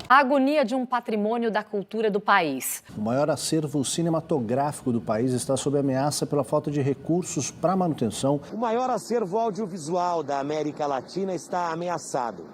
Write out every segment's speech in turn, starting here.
A agonia de um patrimônio da cultura do país. O maior acervo cinematográfico do país está sob ameaça pela falta de recursos para manutenção. O maior acervo audiovisual da América Latina está ameaçado.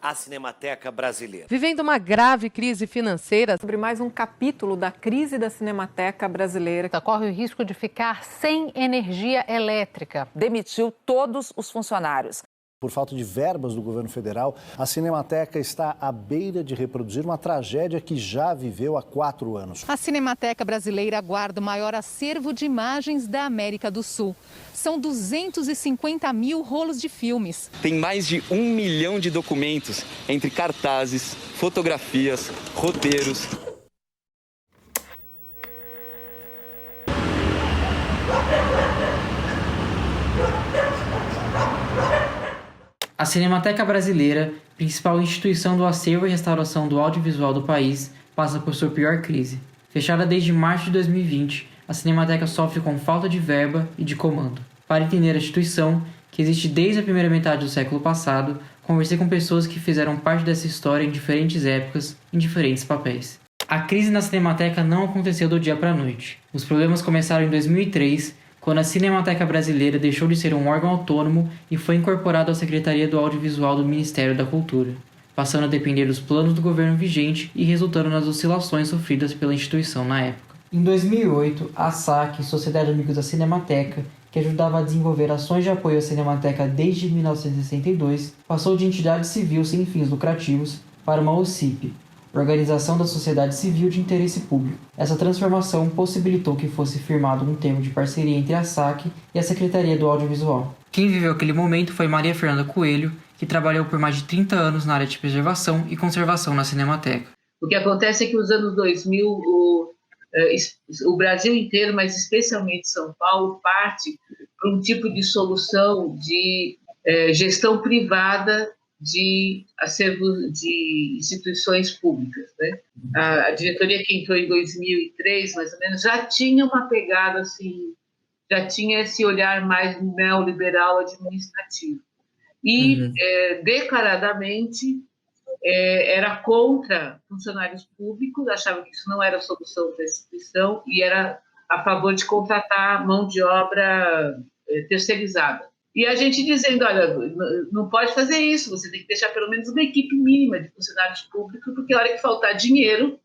A Cinemateca Brasileira. Vivendo uma grave crise financeira. Sobre mais um capítulo da crise da Cinemateca Brasileira. Corre o risco de ficar sem energia elétrica. Demitiu todos os funcionários. Por falta de verbas do governo federal, a Cinemateca está à beira de reproduzir uma tragédia que já viveu há 4 anos. A Cinemateca Brasileira guarda o maior acervo de imagens da América do Sul. São 250 mil rolos de filmes. Tem mais de 1 milhão de documentos, entre cartazes, fotografias, roteiros. A Cinemateca Brasileira, principal instituição do acervo e restauração do audiovisual do país, passa por sua pior crise. Fechada desde março de 2020, a Cinemateca sofre com falta de verba e de comando. Para entender a instituição, que existe desde a primeira metade do século passado, conversei com pessoas que fizeram parte dessa história em diferentes épocas, em diferentes papéis. A crise na Cinemateca não aconteceu do dia para a noite. Os problemas começaram em 2003, quando a Cinemateca Brasileira deixou de ser um órgão autônomo e foi incorporado à Secretaria do Audiovisual do Ministério da Cultura, passando a depender dos planos do governo vigente e resultando nas oscilações sofridas pela instituição na época. Em 2008, a SAC, Sociedade Amigos da Cinemateca, que ajudava a desenvolver ações de apoio à Cinemateca desde 1962, passou de entidade civil sem fins lucrativos para uma OCIP, Organização da Sociedade Civil de Interesse Público. Essa transformação possibilitou que fosse firmado um termo de parceria entre a SAC e a Secretaria do Audiovisual. Quem viveu aquele momento foi Maria Fernanda Coelho, que trabalhou por mais de 30 anos na área de preservação e conservação na Cinemateca. O que acontece é que os anos 2000, o Brasil inteiro, mas especialmente São Paulo, parte para um tipo de solução de gestão privada de acervos de instituições públicas, né? A diretoria que entrou em 2003, mais ou menos, já tinha uma pegada assim, já tinha esse olhar mais neoliberal administrativo. E, declaradamente, era contra funcionários públicos, achava que isso não era a solução para a instituição e era a favor de contratar mão de obra terceirizada. E a gente dizendo, olha, não pode fazer isso, você tem que deixar pelo menos uma equipe mínima de funcionários públicos, porque a hora que faltar dinheiro,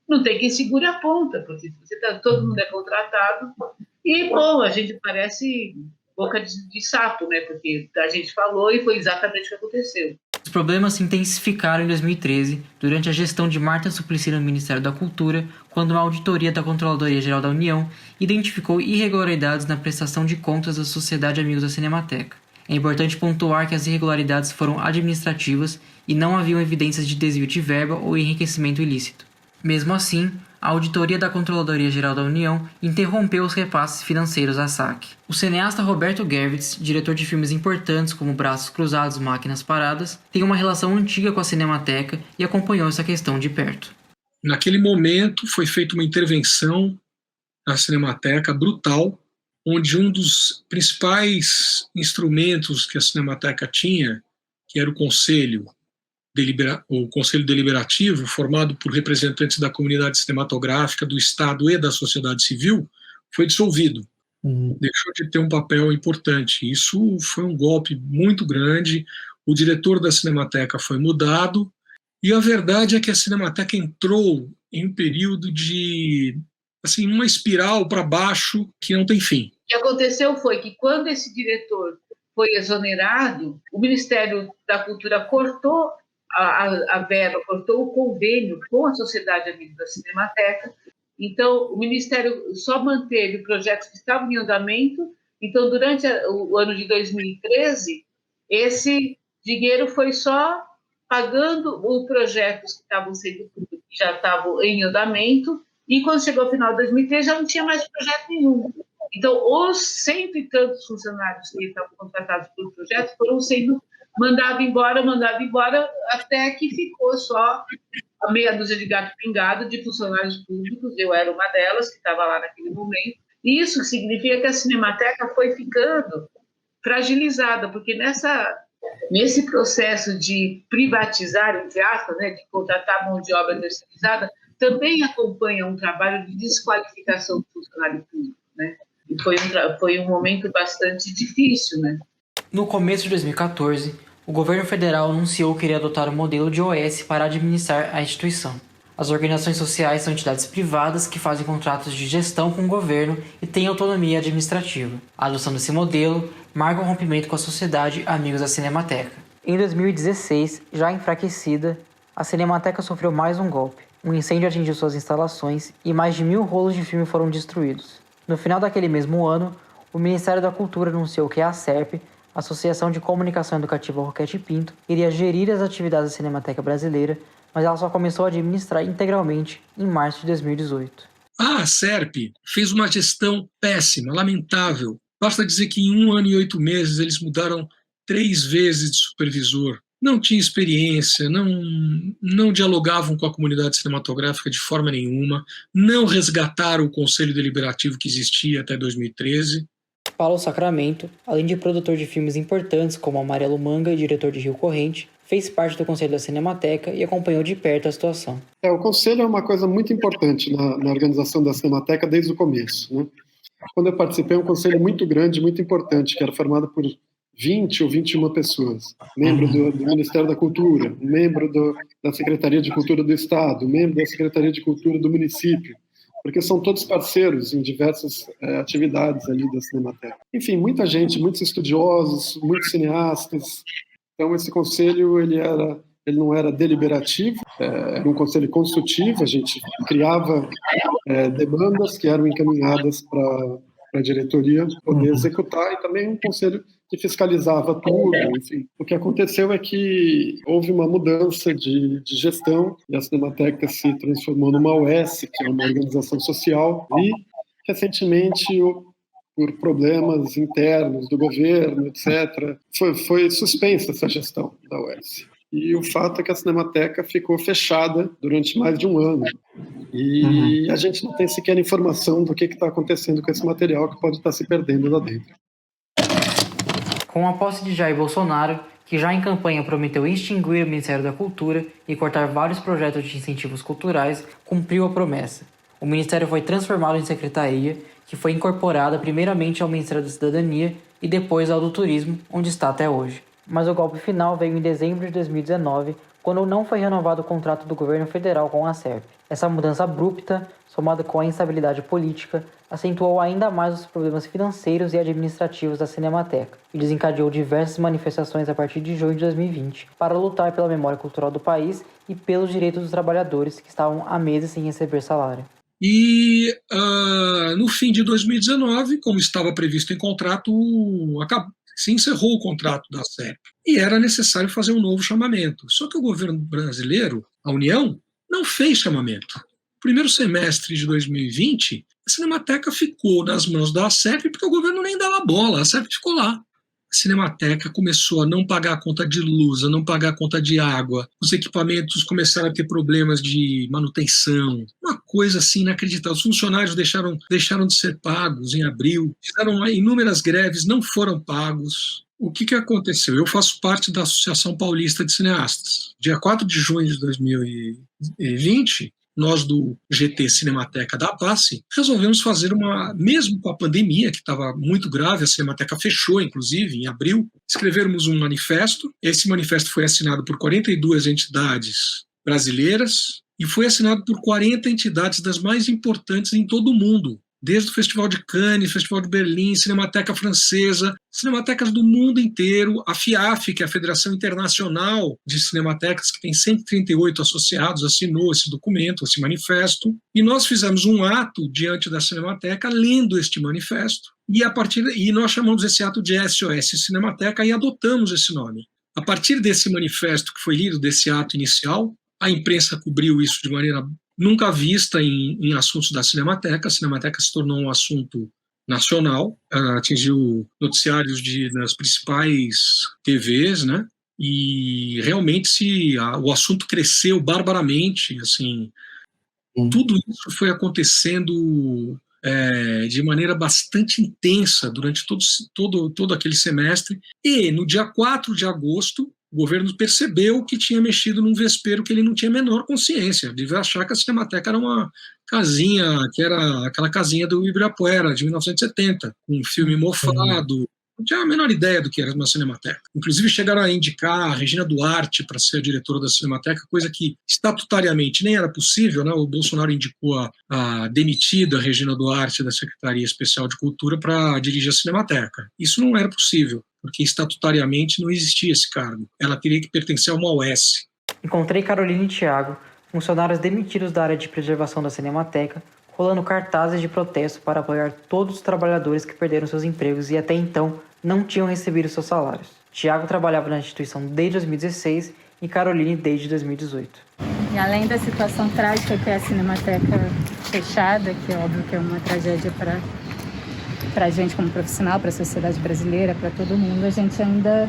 não tem quem segure a ponta, porque todo mundo é contratado. E, bom, a gente parece boca de sapo, né? Porque a gente falou e foi exatamente o que aconteceu. Os problemas se intensificaram em 2013, durante a gestão de Marta Suplicy no Ministério da Cultura, quando uma auditoria da Controladoria Geral da União identificou irregularidades na prestação de contas da Sociedade Amigos da Cinemateca. É importante pontuar que as irregularidades foram administrativas e não haviam evidências de desvio de verba ou enriquecimento ilícito. Mesmo assim, a auditoria da Controladoria Geral da União interrompeu os repasses financeiros à SAC. O cineasta Roberto Gervitz, diretor de filmes importantes como Braços Cruzados, Máquinas Paradas, tem uma relação antiga com a Cinemateca e acompanhou essa questão de perto. Naquele momento foi feita uma intervenção na Cinemateca brutal, onde um dos principais instrumentos que a Cinemateca tinha, que era o Conselho Deliberativo, formado por representantes da comunidade cinematográfica, do Estado e da sociedade civil, foi dissolvido. Deixou de ter um papel importante. Isso foi um golpe muito grande. O diretor da Cinemateca foi mudado, e a verdade é que a Cinemateca entrou em um período de, assim, uma espiral para baixo que não tem fim. O que aconteceu foi que, quando esse diretor foi exonerado, o Ministério da Cultura cortou a verba, cortou o convênio com a Sociedade Amigos da Cinemateca. Então, o Ministério só manteve projetos que estavam em andamento. Então, durante o ano de 2013, esse dinheiro foi só pagando os projetos que já estavam em andamento, e quando chegou ao final de 2013 já não tinha mais projeto nenhum. Então, os 100 e tantos funcionários que estavam contratados pelo projeto foram sendo mandados embora, até que ficou só a meia dúzia de gato pingado de funcionários públicos. Eu era uma delas, que estava lá naquele momento. Isso significa que a Cinemateca foi ficando fragilizada, porque nesse processo de privatizar, entre aspas, né, de contratar mão de obra terceirizada, também acompanha um trabalho de desqualificação do funcionário público, né? E foi um momento bastante difícil, né? No começo de 2014, o governo federal anunciou que iria adotar o modelo de OS para administrar a instituição. As organizações sociais são entidades privadas que fazem contratos de gestão com o governo e têm autonomia administrativa. A adoção desse modelo marca um rompimento com a sociedade Amigos da Cinemateca. Em 2016, já enfraquecida, a Cinemateca sofreu mais um golpe. Um incêndio atingiu suas instalações e mais de 1.000 rolos de filme foram destruídos. No final daquele mesmo ano, o Ministério da Cultura anunciou que a ACERP, Associação de Comunicação Educativa Roquete Pinto, iria gerir as atividades da Cinemateca Brasileira, mas ela só começou a administrar integralmente em março de 2018. A ACERP fez uma gestão péssima, lamentável. Basta dizer que em 1 ano e 8 meses eles mudaram 3 vezes de supervisor. Não tinha experiência, não dialogavam com a comunidade cinematográfica de forma nenhuma, não resgataram o Conselho Deliberativo que existia até 2013. Paulo Sacramento, além de produtor de filmes importantes como Amarelo Manga e diretor de Rio Corrente, fez parte do Conselho da Cinemateca e acompanhou de perto a situação. O Conselho é uma coisa muito importante na organização da Cinemateca desde o começo, né? Quando eu participei, um conselho muito grande, muito importante, que era formado por 20 ou 21 pessoas, membro do Ministério da Cultura, membro da Secretaria de Cultura do Estado, membro da Secretaria de Cultura do município, porque são todos parceiros em diversas atividades ali da Cinemateca. Enfim, muita gente, muitos estudiosos, muitos cineastas. Então, esse conselho ele não era deliberativo, era um conselho consultivo, a gente criava demandas que eram encaminhadas para a diretoria poder executar, e também um conselho que fiscalizava tudo. Enfim, o que aconteceu é que houve uma mudança de gestão e a Cinemateca se transformou numa OS, que é uma organização social, e recentemente, por problemas internos do governo, etc., foi suspensa essa gestão da OS. E o fato é que a Cinemateca ficou fechada durante mais de 1 ano. E a gente não tem sequer informação do que está acontecendo com esse material que pode estar se perdendo lá dentro. Com a posse de Jair Bolsonaro, que já em campanha prometeu extinguir o Ministério da Cultura e cortar vários projetos de incentivos culturais, cumpriu a promessa. O Ministério foi transformado em secretaria, que foi incorporada primeiramente ao Ministério da Cidadania e depois ao do Turismo, onde está até hoje. Mas o golpe final veio em dezembro de 2019, quando não foi renovado o contrato do governo federal com a ACERP. Essa mudança abrupta, somada com a instabilidade política, acentuou ainda mais os problemas financeiros e administrativos da Cinemateca e desencadeou diversas manifestações a partir de junho de 2020 para lutar pela memória cultural do país e pelos direitos dos trabalhadores que estavam há meses sem receber salário. E no fim de 2019, como estava previsto em contrato, se encerrou o contrato da ACERP e era necessário fazer um novo chamamento. Só que o governo brasileiro, a União, não fez chamamento. Primeiro semestre de 2020, a Cinemateca ficou nas mãos da ACERP porque o governo nem dava bola, a ACERP ficou lá. A Cinemateca começou a não pagar a conta de luz, a não pagar a conta de água, os equipamentos começaram a ter problemas de manutenção, uma coisa assim inacreditável. Os funcionários deixaram de ser pagos em abril, fizeram inúmeras greves, não foram pagos. O que aconteceu? Eu faço parte da Associação Paulista de Cineastas. Dia 4 de junho de 2020, nós do GT Cinemateca da APACE resolvemos fazer mesmo com a pandemia, que estava muito grave, a Cinemateca fechou, inclusive, em abril, escrevermos um manifesto. Esse manifesto foi assinado por 42 entidades brasileiras e foi assinado por 40 entidades das mais importantes em todo o mundo, desde o Festival de Cannes, Festival de Berlim, Cinemateca Francesa, cinematecas do mundo inteiro, a FIAF, que é a Federação Internacional de Cinematecas, que tem 138 associados, assinou esse documento, esse manifesto, e nós fizemos um ato diante da Cinemateca lendo este manifesto, e nós chamamos esse ato de SOS Cinemateca e adotamos esse nome. A partir desse manifesto que foi lido, desse ato inicial, a imprensa cobriu isso de maneira nunca vista em assuntos da Cinemateca. A Cinemateca se tornou um assunto nacional, atingiu noticiários das principais TVs, né? E realmente o assunto cresceu barbaramente, assim. Tudo isso foi acontecendo de maneira bastante intensa durante todo aquele semestre, e no dia 4 de agosto, o governo percebeu que tinha mexido num vespeiro que ele não tinha a menor consciência, devia achar que a Cinemateca era uma casinha, que era aquela casinha do Ibirapuera, de 1970, com um filme mofado. Não tinha a menor ideia do que era uma Cinemateca. Inclusive chegaram a indicar a Regina Duarte para ser a diretora da Cinemateca, coisa que estatutariamente nem era possível, né? O Bolsonaro indicou a demitida Regina Duarte da Secretaria Especial de Cultura para dirigir a Cinemateca. Isso não era possível, porque estatutariamente não existia esse cargo. Ela teria que pertencer a uma OS. Encontrei Carolina e Thiago, funcionários demitidos da área de preservação da Cinemateca, rolando cartazes de protesto para apoiar todos os trabalhadores que perderam seus empregos e até então não tinham recebido seus salários. Thiago trabalhava na instituição desde 2016 e Caroline desde 2018. E além da situação trágica que é a Cinemateca fechada, que é óbvio que é uma tragédia para a gente como profissional, para a sociedade brasileira, para todo mundo, a gente ainda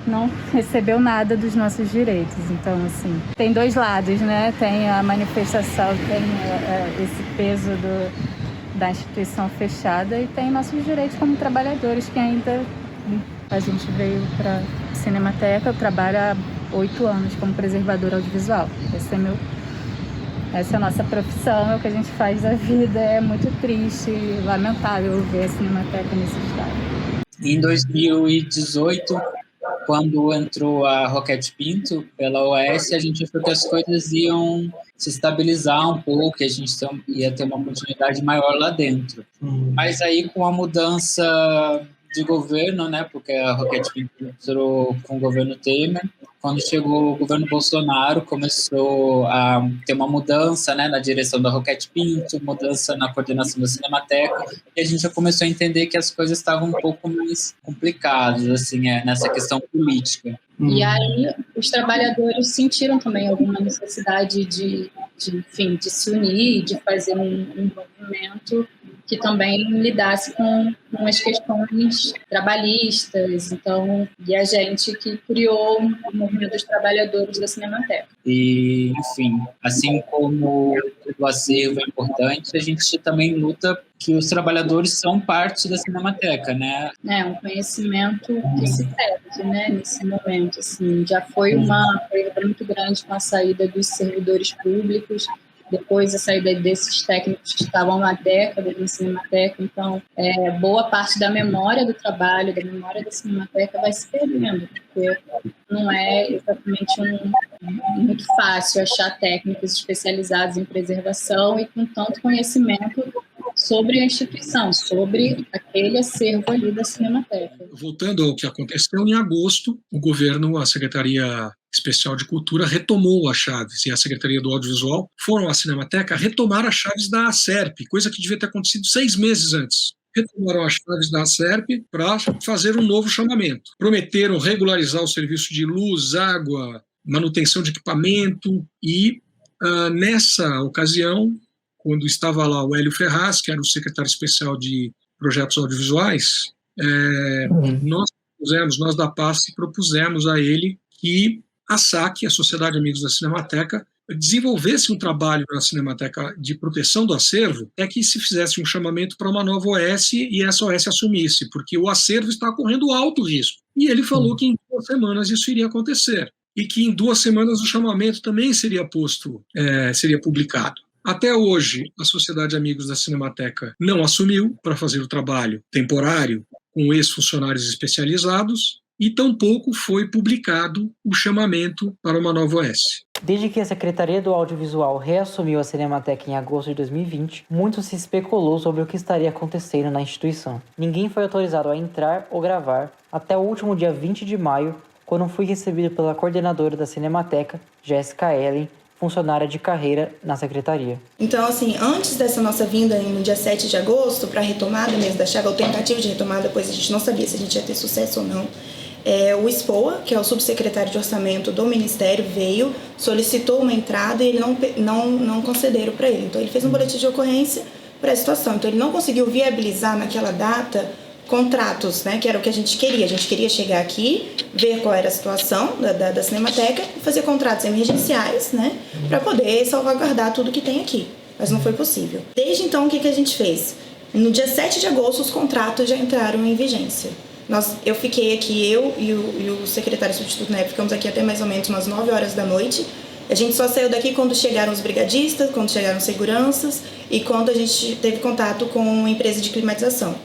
não recebeu nada dos nossos direitos. Então, assim, tem dois lados, né? Tem a manifestação, tem esse peso da instituição fechada e tem nossos direitos como trabalhadores que ainda... A gente veio para a Cinemateca, eu trabalho há 8 anos como preservador audiovisual. Essa é a nossa profissão, é o que a gente faz da vida. É muito triste e lamentável ver a Cinemateca nesse estado. Em 2018, quando entrou a Roquete Pinto pela OS, a gente achou que as coisas iam se estabilizar um pouco, que a gente ia ter uma continuidade maior lá dentro. Mas aí, com a mudança de governo, né, porque a Roquete Pinto entrou com o governo Temer, quando chegou o governo Bolsonaro, começou a ter uma mudança, né, na direção da Roquete Pinto, mudança na coordenação da Cinemateca, e a gente já começou a entender que as coisas estavam um pouco mais complicadas, assim, nessa questão política. E aí os trabalhadores sentiram também alguma necessidade de se unir, de fazer um movimento que também lidasse com as questões trabalhistas. Então, e a gente que criou o movimento dos trabalhadores da Cinemateca. E, enfim, assim como o acervo é importante, a gente também luta que os trabalhadores são parte da Cinemateca, né? É um conhecimento que se perde, né, nesse momento. Assim, já foi uma perda muito grande com a saída dos servidores públicos, depois a saída desses técnicos que estavam há décadas na Cinemateca. Então, boa parte da memória do trabalho, da memória da Cinemateca vai se perdendo, porque não é exatamente muito fácil achar técnicos especializados em preservação e com tanto conhecimento sobre a instituição, sobre aquele acervo ali da Cinemateca. Voltando ao que aconteceu, em agosto, o governo, a Secretaria Especial de Cultura, retomou as chaves, e a Secretaria do Audiovisual foram à Cinemateca retomar as chaves da ACERP, coisa que devia ter acontecido 6 meses antes. Retomaram as chaves da ACERP para fazer um novo chamamento. Prometeram regularizar o serviço de luz, água, manutenção de equipamento, e nessa ocasião, quando estava lá o Hélio Ferraz, que era o secretário especial de projetos audiovisuais, nós da PASC propusemos a ele que a SAC, a Sociedade Amigos da Cinemateca, desenvolvesse um trabalho na Cinemateca de proteção do acervo, que se fizesse um chamamento para uma nova OS e essa OS assumisse, porque o acervo está correndo alto risco. E ele falou que em 2 semanas isso iria acontecer, e que em 2 semanas o chamamento também seria publicado. Até hoje, a Sociedade Amigos da Cinemateca não assumiu para fazer o trabalho temporário com ex-funcionários especializados e tampouco foi publicado o chamamento para uma nova OS. Desde que a Secretaria do Audiovisual reassumiu a Cinemateca em agosto de 2020, muito se especulou sobre o que estaria acontecendo na instituição. Ninguém foi autorizado a entrar ou gravar até o último dia 20 de maio, quando fui recebido pela coordenadora da Cinemateca, Jéssica Ellen, funcionária de carreira na secretaria. Então, assim, antes dessa nossa vinda no dia 7 de agosto, para a retomada mesmo da chave, ou tentativa de retomada, pois a gente não sabia se a gente ia ter sucesso ou não, o SPOA, que é o subsecretário de orçamento do Ministério, veio, solicitou uma entrada e ele não concederam para ele. Então, ele fez um boletim de ocorrência para a situação. Então, ele não conseguiu viabilizar naquela data contratos, né, que era o que a gente queria. A gente queria chegar aqui, ver qual era a situação da Cinemateca e fazer contratos emergenciais, né, para poder salvaguardar tudo que tem aqui. Mas não foi possível. Desde então, o que a gente fez? No dia 7 de agosto, os contratos já entraram em vigência. Eu fiquei aqui, eu e o secretário substituto, né, ficamos aqui até mais ou menos umas 9 horas da noite. A gente só saiu daqui quando chegaram os brigadistas, quando chegaram seguranças e quando a gente teve contato com a empresa de climatização.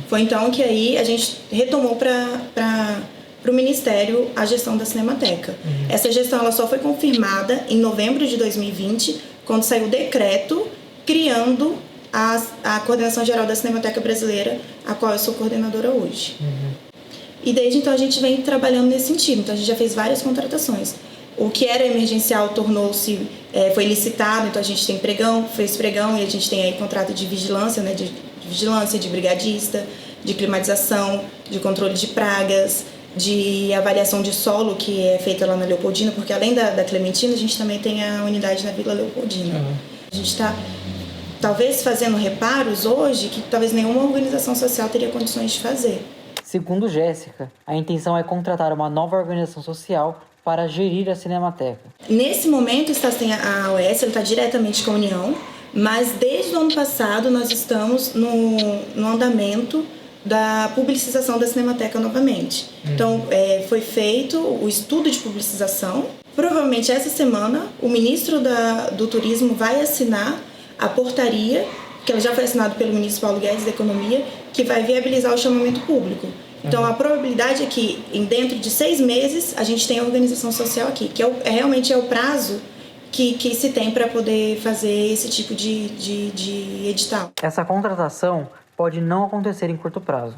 Foi então que aí a gente retomou para o Ministério a gestão da Cinemateca. Essa gestão ela só foi confirmada em novembro de 2020, quando saiu o decreto criando a Coordenação Geral da Cinemateca Brasileira, a qual eu sou coordenadora hoje. E desde então a gente vem trabalhando nesse sentido. Então a gente já fez várias contratações. O que era emergencial tornou-se, foi licitado, então a gente tem fez pregão e a gente tem aí contrato de vigilância, né, de vigilância, de brigadista, de climatização, de controle de pragas, de avaliação de solo, que é feita lá na Leopoldina, porque além da Clementina, a gente também tem a unidade na Vila Leopoldina. A gente está talvez fazendo reparos hoje que talvez nenhuma organização social teria condições de fazer. Segundo Jéssica, a intenção é contratar uma nova organização social para gerir a Cinemateca. Nesse momento, a OS está diretamente com a União, mas desde o ano passado nós estamos no andamento da publicização da Cinemateca novamente. Então, foi feito o estudo de publicização. Provavelmente essa semana o ministro do Turismo vai assinar a portaria, que ela já foi assinada pelo ministro Paulo Guedes da Economia, que vai viabilizar o chamamento público. Então, a probabilidade é que, dentro de 6 meses, a gente tenha a organização social aqui, que realmente é o prazo que se tem para poder fazer esse tipo de edital. Essa contratação pode não acontecer em curto prazo.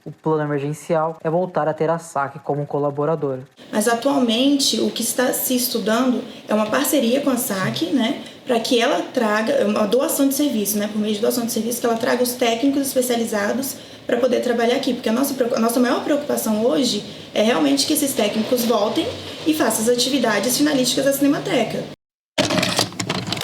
O plano emergencial é voltar a ter a SAC como colaboradora. Mas, atualmente, o que está se estudando é uma parceria com a SAC, né, para que ela traga uma doação de serviço, né, por meio de doação de serviço, que ela traga os técnicos especializados para poder trabalhar aqui. Porque a nossa maior preocupação hoje é realmente que esses técnicos voltem e façam as atividades finalísticas da Cinemateca.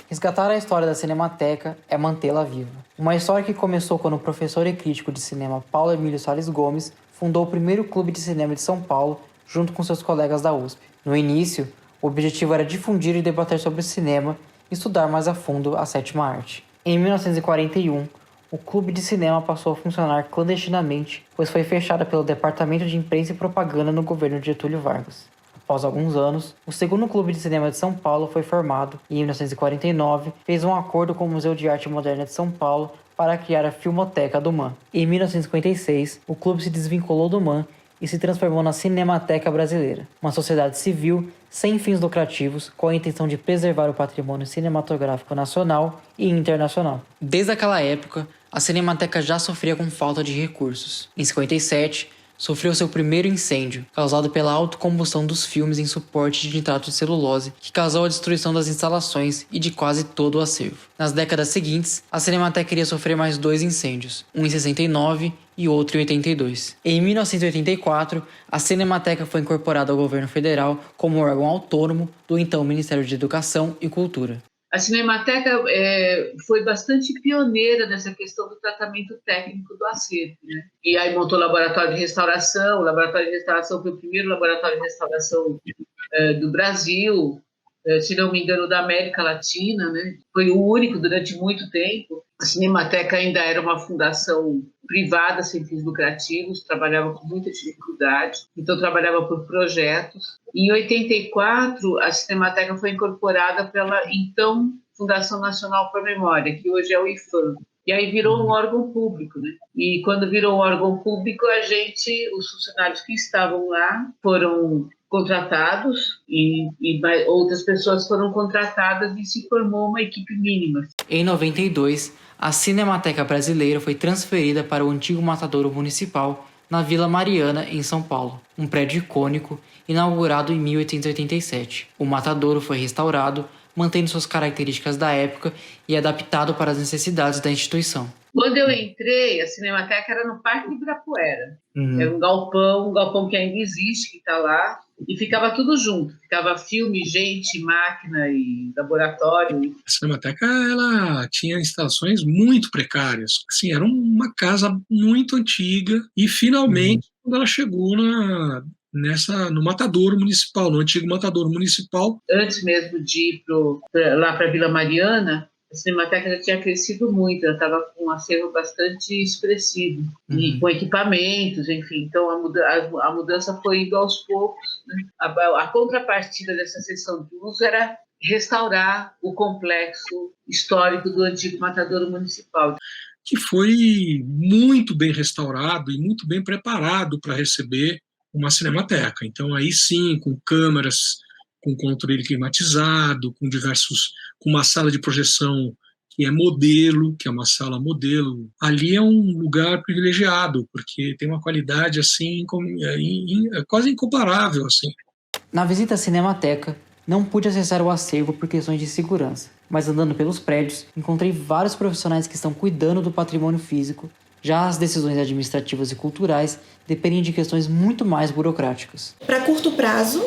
Resgatar a história da Cinemateca é mantê-la viva. Uma história que começou quando o professor e crítico de cinema Paulo Emílio Salles Gomes fundou o primeiro clube de cinema de São Paulo junto com seus colegas da USP. No início, o objetivo era difundir e debater sobre o cinema e estudar mais a fundo a sétima arte. Em 1941, o clube de cinema passou a funcionar clandestinamente, pois foi fechado pelo Departamento de Imprensa e Propaganda no governo de Getúlio Vargas. Após alguns anos, o segundo clube de cinema de São Paulo foi formado e, em 1949, fez um acordo com o Museu de Arte Moderna de São Paulo para criar a Filmoteca do MAM. Em 1956, o clube se desvinculou do MAM e se transformou na Cinemateca Brasileira, uma sociedade civil sem fins lucrativos com a intenção de preservar o patrimônio cinematográfico nacional e internacional. Desde aquela época, a Cinemateca já sofria com falta de recursos. Em 57, sofreu seu primeiro incêndio, causado pela autocombustão dos filmes em suporte de nitrato de celulose, que causou a destruição das instalações e de quase todo o acervo. Nas décadas seguintes, a Cinemateca iria sofrer mais 2 incêndios, um em 69 e outro em 82. Em 1984, a Cinemateca foi incorporada ao governo federal como órgão autônomo do então Ministério de Educação e Cultura. A Cinemateca foi bastante pioneira nessa questão do tratamento técnico do acervo, né? E aí montou o laboratório de restauração. O laboratório de restauração foi o primeiro laboratório de restauração do Brasil, se não me engano, da América Latina, né? Foi o único durante muito tempo. A Cinemateca ainda era uma fundação privada, sem fins lucrativos, trabalhava com muita dificuldade, então trabalhava por projetos. Em 84, a Cinemateca foi incorporada pela então Fundação Nacional para a Memória, que hoje é o IFAM. E aí virou um órgão público, né? E quando virou um órgão público, os funcionários que estavam lá foram contratados e outras pessoas foram contratadas e se formou uma equipe mínima. Em 92, a Cinemateca Brasileira foi transferida para o antigo matadouro municipal na Vila Mariana, em São Paulo, um prédio icônico inaugurado em 1887. O matadouro foi restaurado, mantendo suas características da época e adaptado para as necessidades da instituição. Quando eu entrei, a Cinemateca era no Parque de Ibirapuera. Era um galpão que ainda existe, que está lá, e ficava tudo junto. Ficava filme, gente, máquina e laboratório. A Cinemateca ela tinha instalações muito precárias. Assim, era uma casa muito antiga e, finalmente, quando ela chegou no matadouro municipal, no antigo matadouro municipal. Antes mesmo de ir lá para a Vila Mariana, a Cinemateca já tinha crescido muito, ela estava com um acervo bastante expressivo, e com equipamentos, enfim. Então, a mudança foi indo aos poucos, né? A contrapartida dessa cessão de uso era restaurar o complexo histórico do antigo matadouro municipal, que foi muito bem restaurado e muito bem preparado para receber uma cinemateca. Então, aí sim, com câmeras, com controle climatizado, com uma sala de projeção que é modelo, que é uma sala modelo. Ali é um lugar privilegiado, porque tem uma qualidade assim quase incomparável. Assim. Na visita à Cinemateca, não pude acessar o acervo por questões de segurança, mas andando pelos prédios, encontrei vários profissionais que estão cuidando do patrimônio físico. Já as decisões administrativas e culturais dependem de questões muito mais burocráticas. Para curto prazo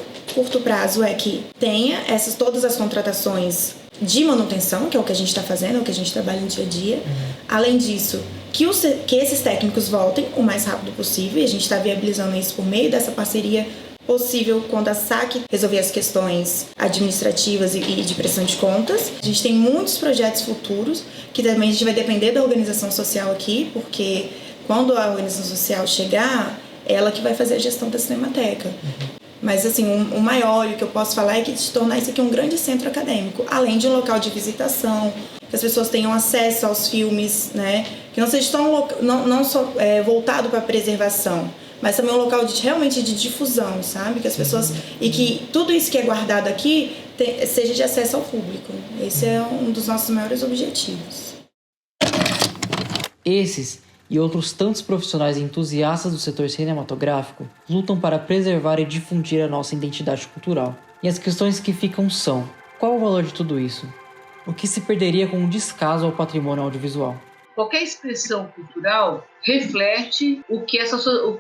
é que tenha todas as contratações de manutenção, que é o que a gente está fazendo, é o que a gente trabalha no dia a dia. Além disso, que esses técnicos voltem o mais rápido possível, e a gente está viabilizando isso por meio dessa parceria possível quando a SAC resolver as questões administrativas e de prestação de contas. A gente tem muitos projetos futuros, que também a gente vai depender da organização social aqui, porque quando a organização social chegar, ela que vai fazer a gestão da Cinemateca. Mas assim, o maior e o que eu posso falar é que de tornar isso aqui um grande centro acadêmico, além de um local de visitação, que as pessoas tenham acesso aos filmes, né? Que não seja não só voltado para a preservação, mas também um local realmente de difusão, sabe? Que as pessoas... E que tudo isso que é guardado aqui seja de acesso ao público. Esse é um dos nossos maiores objetivos. Esses e outros tantos profissionais e entusiastas do setor cinematográfico lutam para preservar e difundir a nossa identidade cultural. E as questões que ficam são: qual o valor de tudo isso? O que se perderia com um descaso ao patrimônio audiovisual? Qualquer expressão cultural reflete o que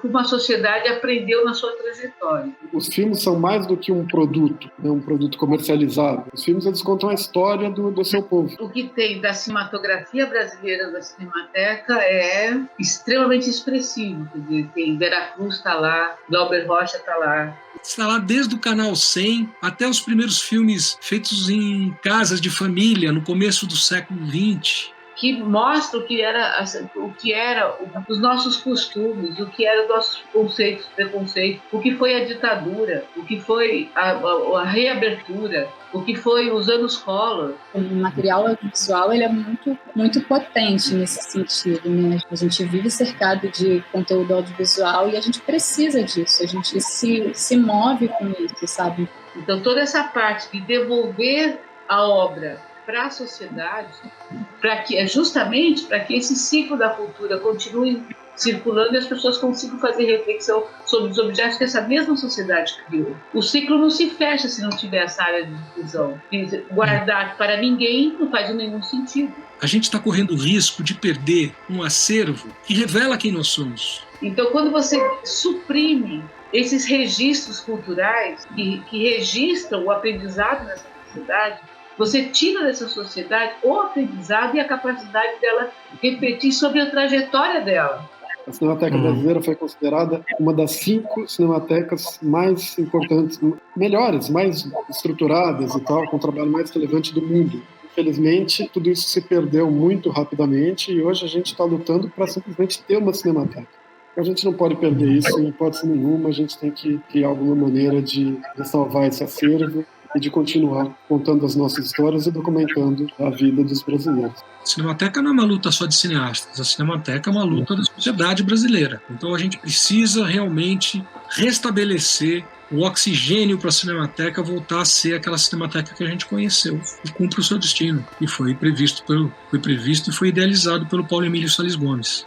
uma sociedade aprendeu na sua trajetória. Os filmes são mais do que um produto, né, um produto comercializado. Os filmes, eles contam a história do seu povo. O que tem da cinematografia brasileira da Cinemateca é extremamente expressivo. Quer dizer, tem Veracruz está lá, Glauber Rocha está lá. Está lá desde o Canal 100 até os primeiros filmes feitos em casas de família no começo do século XX. Que mostra o que era os nossos costumes, o que eram os nossos conceitos, preconceitos, o que foi a ditadura, o que foi a reabertura, o que foi os anos Collor. O material audiovisual ele é muito, muito potente nesse sentido, né? A gente vive cercado de conteúdo audiovisual e a gente precisa disso, a gente se move com isso, sabe? Então toda essa parte de devolver a obra para a sociedade, justamente para que esse ciclo da cultura continue circulando e as pessoas consigam fazer reflexão sobre os objetos que essa mesma sociedade criou. O ciclo não se fecha se não tiver essa área de difusão. Guardar para ninguém não faz nenhum sentido. A gente está correndo o risco de perder um acervo que revela quem nós somos. Então, quando você suprime esses registros culturais que registram o aprendizado nessa sociedade, você tira dessa sociedade o aprendizado e a capacidade dela refletir sobre a trajetória dela. A Cinemateca Brasileira foi considerada uma das 5 cinematecas mais importantes, melhores, mais estruturadas e tal, com o trabalho mais relevante do mundo. Infelizmente, tudo isso se perdeu muito rapidamente e hoje a gente está lutando para simplesmente ter uma cinemateca. A gente não pode perder isso em hipótese nenhuma, a gente tem que criar alguma maneira de salvar esse acervo e de continuar contando as nossas histórias e documentando a vida dos brasileiros. A Cinemateca não é uma luta só de cineastas, a Cinemateca é uma luta da sociedade brasileira. Então a gente precisa realmente restabelecer o oxigênio para a Cinemateca voltar a ser aquela Cinemateca que a gente conheceu e cumpre o seu destino. E foi previsto e foi idealizado pelo Paulo Emílio Salles Gomes.